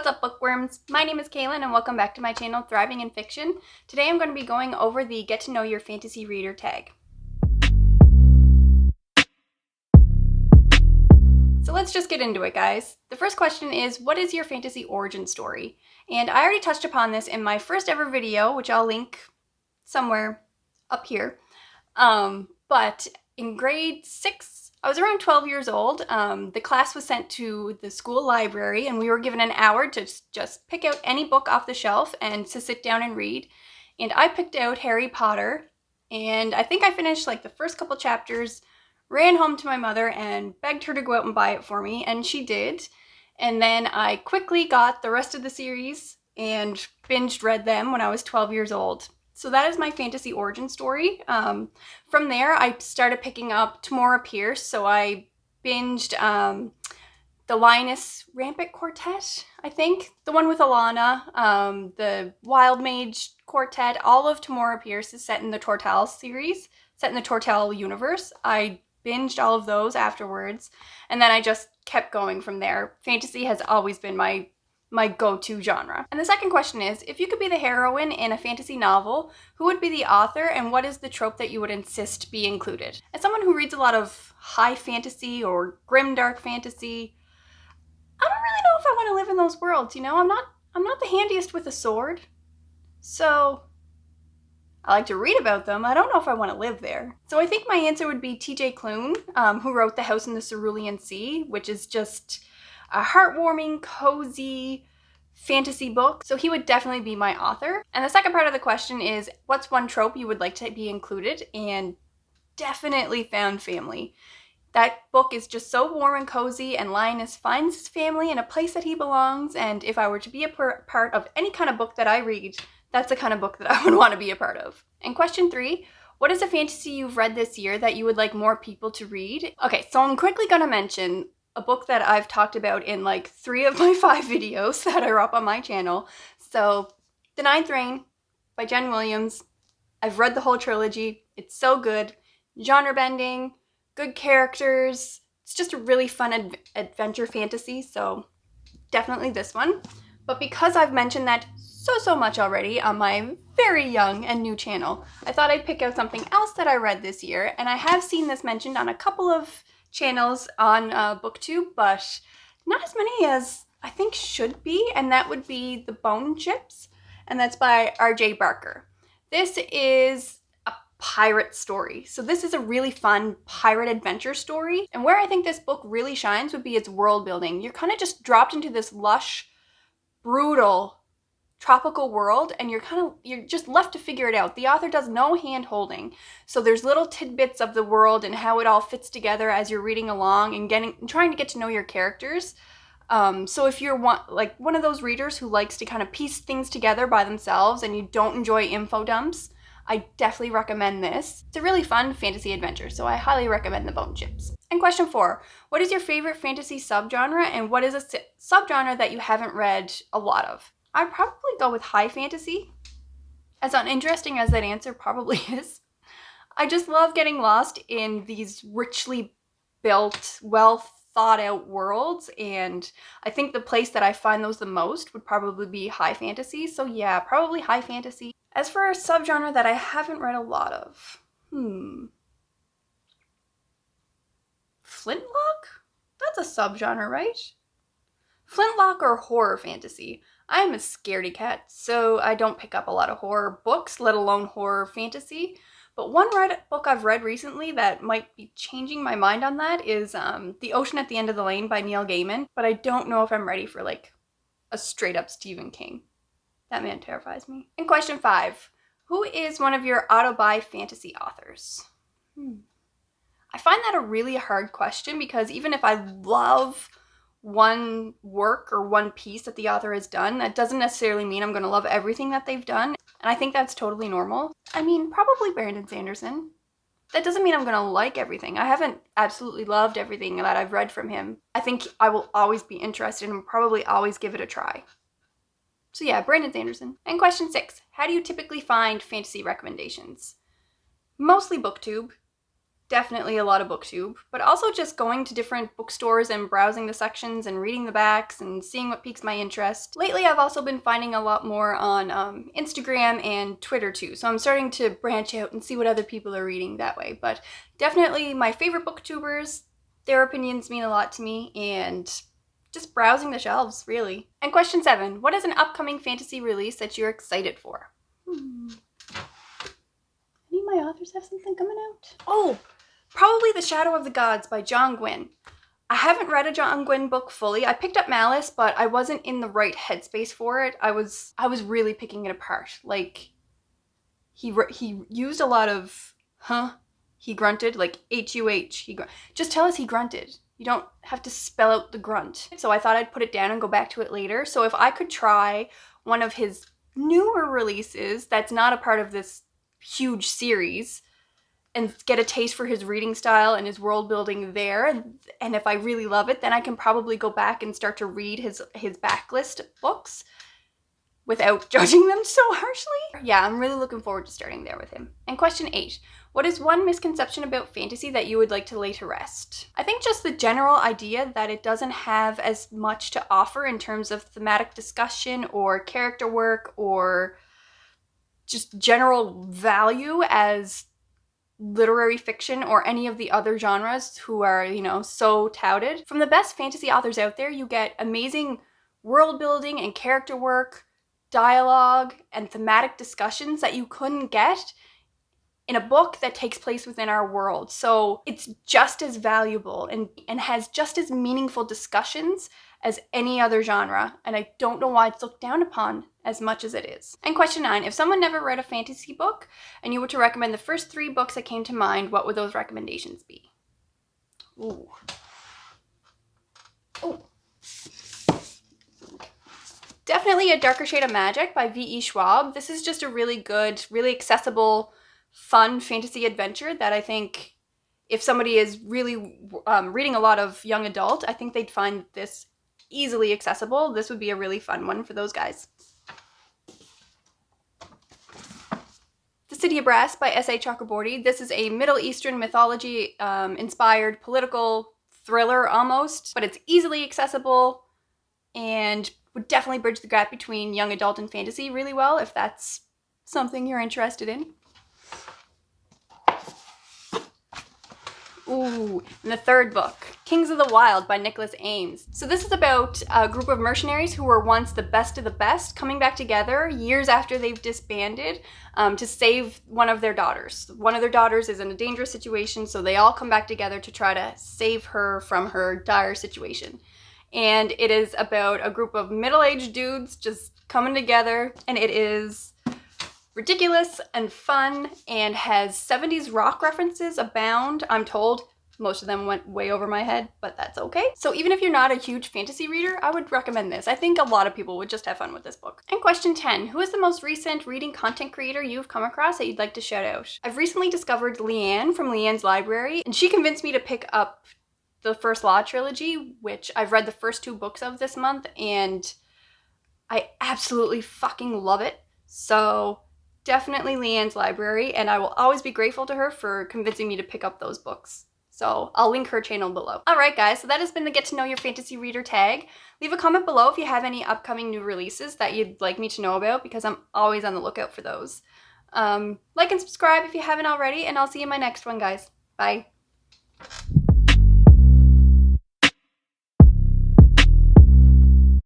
up, bookworms? My name is Kaylin and welcome back to my channel, Thriving in Fiction. Today I'm going to be going over the Get to Know Your Fantasy Reader tag. So let's just get into it, guys. The first question is, what is your fantasy origin story? And I already touched upon this in my first ever video, which I'll link somewhere up here. But in grade 6, I was around 12 years old. The class was sent to the school library and we were given an hour to just pick out any book off the shelf and to sit down and read. And I picked out Harry Potter, and I think I finished like the first couple chapters, ran home to my mother and begged her to go out and buy it for me, and she did. And then I quickly got the rest of the series and binged read them when I was 12 years old. So that is my fantasy origin story. From there, I started picking up Tamora Pierce, so I binged the Linus Rampant Quartet, I think. The one with Alana, the Wild Mage Quartet. All of Tamora Pierce is set in the Tortall series, set in the Tortall universe. I binged all of those afterwards, and then I just kept going from there. Fantasy has always been my go-to genre. And the second question is, if you could be the heroine in a fantasy novel, who would be the author and what is the trope that you would insist be included? As someone who reads a lot of high fantasy or grimdark fantasy, I don't really know if I want to live in those worlds, you know? I'm not the handiest with a sword. So I like to read about them. I don't know if I want to live there. So I think my answer would be T.J. Klune, who wrote The House in the Cerulean Sea, which is just a heartwarming, cozy fantasy book. So he would definitely be my author. And the second part of the question is, what's one trope you would like to be included? And definitely found family. That book is just so warm and cozy, and Linus finds his family in a place that he belongs. And if I were to be a part of any kind of book that I read, that's the kind of book that I would want to be a part of. And question 3, what is a fantasy you've read this year that you would like more people to read? Okay, so I'm quickly going to mention a book that I've talked about in like 3 of my 5 videos that are up on my channel. So, The Ninth Reign by Jen Williams. I've read the whole trilogy. It's so good. Genre bending, good characters. It's just a really fun adventure fantasy, so definitely this one. But because I've mentioned that so much already on my very young and new channel, I thought I'd pick out something else that I read this year, and I have seen this mentioned on a couple of channels on Booktube, but not as many as I think should be, and that would be The Bone Chips, and that's by R.J. Barker. This is a pirate story, so this is a really fun pirate adventure story, and where I think this book really shines would be its world building. You're kind of just dropped into this lush, brutal, tropical world, and you're just left to figure it out. The author does no hand holding, so there's little tidbits of the world and how it all fits together as you're reading along and trying to get to know your characters. So if you're one of those readers who likes to kind of piece things together by themselves and you don't enjoy info dumps, I definitely recommend this. It's a really fun fantasy adventure, so I highly recommend The Bone Chips. And question 4, what is your favorite fantasy subgenre, and what is a subgenre that you haven't read a lot of? I'd probably go with high fantasy, as uninteresting as that answer probably is. I just love getting lost in these richly built, well thought out worlds, and I think the place that I find those the most would probably be high fantasy, so yeah, probably high fantasy. As for a subgenre that I haven't read a lot of, Flintlock? That's a subgenre, right? Flintlock or horror fantasy. I am a scaredy cat, so I don't pick up a lot of horror books, let alone horror fantasy. But one book I've read recently that might be changing my mind on that is The Ocean at the End of the Lane by Neil Gaiman. But I don't know if I'm ready for like a straight up Stephen King. That man terrifies me. And question 5, who is one of your auto-buy fantasy authors? I find that a really hard question because even if I love one work or one piece that the author has done, that doesn't necessarily mean I'm going to love everything that they've done, and I think that's totally normal. I mean, probably Brandon Sanderson. That doesn't mean I'm going to like everything. I haven't absolutely loved everything that I've read from him. I think I will always be interested and probably always give it a try. So yeah, Brandon Sanderson. And question 6, how do you typically find fantasy recommendations? Mostly Booktube. definitely a lot of Booktube, but also just going to different bookstores and browsing the sections and reading the backs and seeing what piques my interest. Lately, I've also been finding a lot more on Instagram and Twitter too, so I'm starting to branch out and see what other people are reading that way. But definitely my favorite Booktubers, their opinions mean a lot to me, and just browsing the shelves, really. And question 7, what is an upcoming fantasy release that you're excited for? Any of my authors have something coming out? Oh, probably The Shadow of the Gods by John Gwynne. I haven't read a John Gwynne book fully. I picked up Malice, but I wasn't in the right headspace for it. I was really picking it apart. Like, he used a lot of, he grunted, like H-U-H. Just tell us he grunted. You don't have to spell out the grunt. So I thought I'd put it down and go back to it later. So if I could try one of his newer releases that's not a part of this huge series and get a taste for his reading style and his world building there, and if I really love it, then I can probably go back and start to read his backlist books without judging them so harshly. Yeah, I'm really looking forward to starting there with him. And question 8, what is one misconception about fantasy that you would like to lay to rest? I think just the general idea that it doesn't have as much to offer in terms of thematic discussion or character work or just general value as literary fiction or any of the other genres who are, so touted. From the best fantasy authors out there, you get amazing world building and character work, dialogue, and thematic discussions that you couldn't get in a book that takes place within our world. So it's just as valuable and has just as meaningful discussions as any other genre, and I don't know why it's looked down upon as much as it is. And question 9, if someone never read a fantasy book and you were to recommend the first 3 books that came to mind, what would those recommendations be? Ooh. Definitely A Darker Shade of Magic by V.E. Schwab. This is just a really good, really accessible, fun fantasy adventure that I think if somebody is really reading a lot of young adult, I think they'd find this easily accessible. This would be a really fun one for those guys. The City of Brass by S.A. Chakraborty. This is a Middle Eastern mythology inspired political thriller almost, but it's easily accessible and would definitely bridge the gap between young adult and fantasy really well if that's something you're interested in. Ooh, and the third book, Kings of the Wild by Nicholas Ames. So this is about a group of mercenaries who were once the best of the best coming back together years after they've disbanded to save one of their daughters. One of their daughters is in a dangerous situation, so they all come back together to try to save her from her dire situation. And it is about a group of middle-aged dudes just coming together, and it is ridiculous and fun and has 70s rock references abound. I'm told most of them went way over my head, but that's okay. So even if you're not a huge fantasy reader, I would recommend this. I think a lot of people would just have fun with this book. And question 10, who is the most recent reading content creator you've come across that you'd like to shout out? I've recently discovered Liene from Liene's Library, and she convinced me to pick up the First Law trilogy, which I've read the first 2 books of this month, and I absolutely fucking love it. So definitely Liene's Library, and I will always be grateful to her for convincing me to pick up those books. So I'll link her channel below. Alright guys, so that has been the Get to Know Your Fantasy Reader tag. Leave a comment below if you have any upcoming new releases that you'd like me to know about, because I'm always on the lookout for those. Like and subscribe if you haven't already, and I'll see you in my next one, guys. Bye.